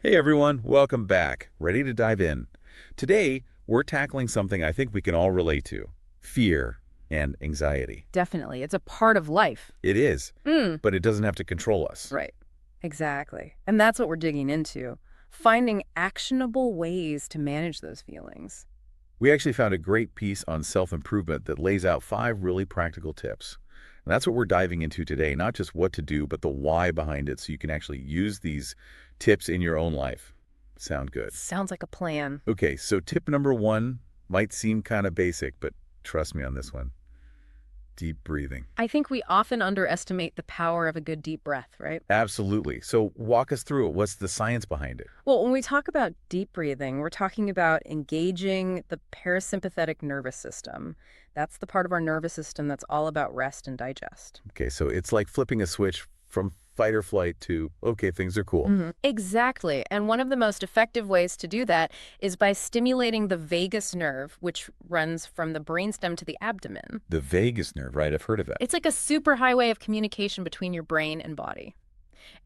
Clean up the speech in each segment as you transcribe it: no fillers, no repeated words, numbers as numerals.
Hey everyone, welcome back. Ready to dive in. Today, we're tackling something I think we can all relate to: fear and anxiety. Definitely. It's a part of life. It is, Mm. but it doesn't have to control us. Right. Exactly. And that's what we're digging into. Finding actionable ways to manage those feelings. We actually found a great piece on self-improvement that lays out 5 really practical tips. And that's what we're diving into today, not just what to do, but the why behind it so you can actually use these tips in your own life. Sound good? Sounds like a plan. Okay, so tip number 1 might seem kind of basic, but trust me on this one. Deep breathing. I think we often underestimate the power of a good deep breath, right? Absolutely. So walk us through it. What's the science behind it? Well, when we talk about deep breathing, we're talking about engaging the parasympathetic nervous system. That's the part of our nervous system that's all about rest and digest. Okay, so it's like flipping a switch from fight or flight to, okay, things are cool. Exactly. And one of the most effective ways to do that is by stimulating the vagus nerve, which runs from the brainstem to the abdomen. The vagus nerve, right? I've heard of that. It's like a super highway of communication between your brain and body.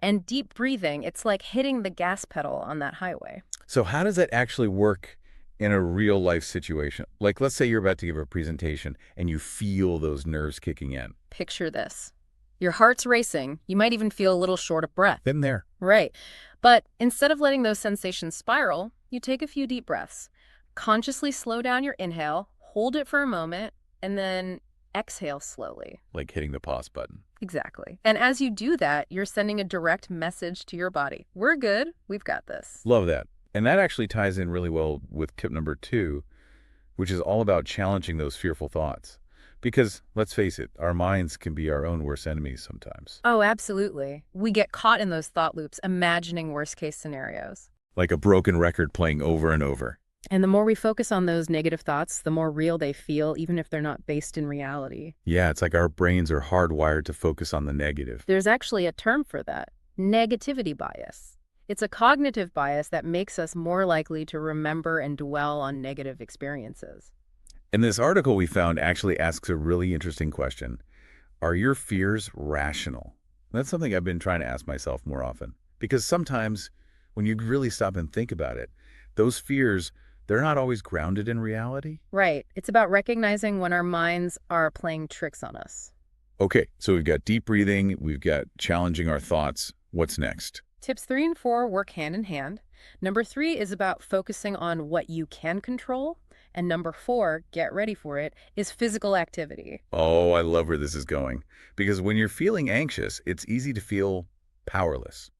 And deep breathing, it's like hitting the gas pedal on that highway. So how does that actually work in a real life situation? Like, let's say you're about to give a presentation and you feel those nerves kicking in. Picture this. Your heart's racing. You might even feel a little short of breath. Been there. Right. But instead of letting those sensations spiral, you take a few deep breaths. Consciously slow down your inhale, hold it for a moment, and then exhale slowly. Like hitting the pause button. Exactly. And as you do that, you're sending a direct message to your body. We're good. We've got this. Love that. And that actually ties in really well with tip number 2, which is all about challenging those fearful thoughts. Because let's face it, our minds can be our own worst enemies sometimes. Oh, absolutely. We get caught in those thought loops, imagining worst case scenarios. Like a broken record playing over and over. And the more we focus on those negative thoughts, the more real they feel, even if they're not based in reality. Yeah, it's like our brains are hardwired to focus on the negative. There's actually a term for that: negativity bias. It's a cognitive bias that makes us more likely to remember and dwell on negative experiences. And this article we found actually asks a really interesting question. Are your fears rational? That's something I've been trying to ask myself more often. Because sometimes, when you really stop and think about it, those fears, they're not always grounded in reality. Right. It's about recognizing when our minds are playing tricks on us. Okay, so we've got deep breathing, we've got challenging our thoughts. What's next? Tips 3 and 4 work hand in hand. Number 3 is about focusing on what you can control. And number 4, get ready for it, is physical activity. Oh, I love where this is going. Because when you're feeling anxious, it's easy to feel powerless.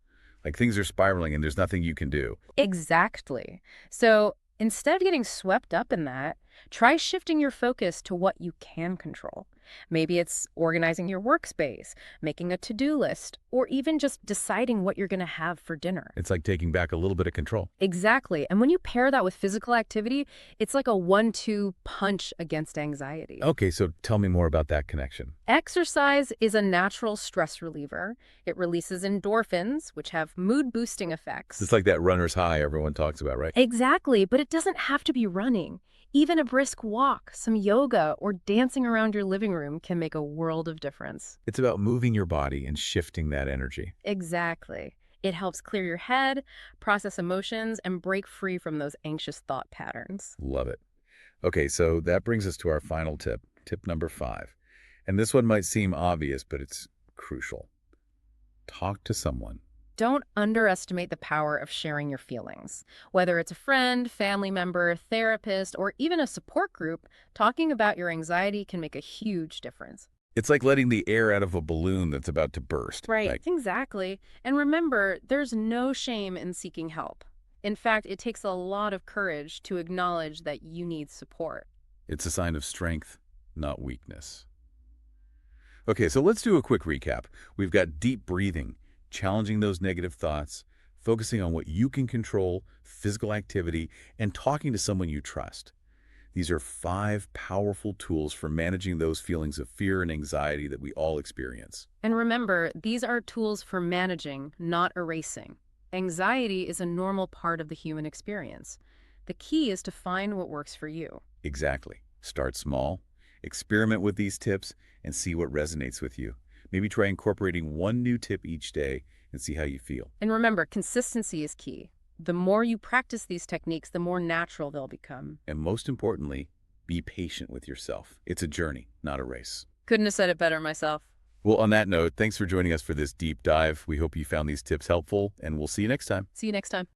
Like things are spiraling and there's nothing you can do. Exactly. So instead of getting swept up in that, try shifting your focus to what you can control. Maybe it's organizing your workspace, making a to-do list, or even just deciding what you're going to have for dinner. It's like taking back a little bit of control. Exactly. And when you pair that with physical activity, it's like a 1-2 punch against anxiety. Okay, so tell me more about that connection. Exercise is a natural stress reliever. It releases endorphins, which have mood-boosting effects. It's like that runner's high everyone talks about, right? Exactly, but it doesn't have to be running. Even a brisk walk, some yoga, or dancing around your living room can make a world of difference. It's about moving your body and shifting that energy. Exactly. It helps clear your head, process emotions, and break free from those anxious thought patterns. Love it. Okay, so that brings us to our final tip, tip number 5. And this one might seem obvious, but it's crucial. Talk to someone. Don't underestimate the power of sharing your feelings. Whether it's a friend, family member, therapist, or even a support group, talking about your anxiety can make a huge difference. It's like letting the air out of a balloon that's about to burst. Right, Like, exactly. And remember, there's no shame in seeking help. In fact, it takes a lot of courage to acknowledge that you need support. it's a sign of strength, not weakness. Okay, so let's do a quick recap. We've got deep breathing, challenging those negative thoughts, focusing on what you can control, physical activity, and talking to someone you trust. These are 5 powerful tools for managing those feelings of fear and anxiety that we all experience. And remember, these are tools for managing, not erasing. Anxiety is a normal part of the human experience. The key is to find what works for you. Exactly. Start small, experiment with these tips, and see what resonates with you. Maybe try incorporating one new tip each day and see how you feel. And remember, consistency is key. The more you practice these techniques, the more natural they'll become. And most importantly, be patient with yourself. It's a journey, not a race. Couldn't have said it better myself. Well, on that note, thanks for joining us for this deep dive. We hope you found these tips helpful, and we'll see you next time. See you next time.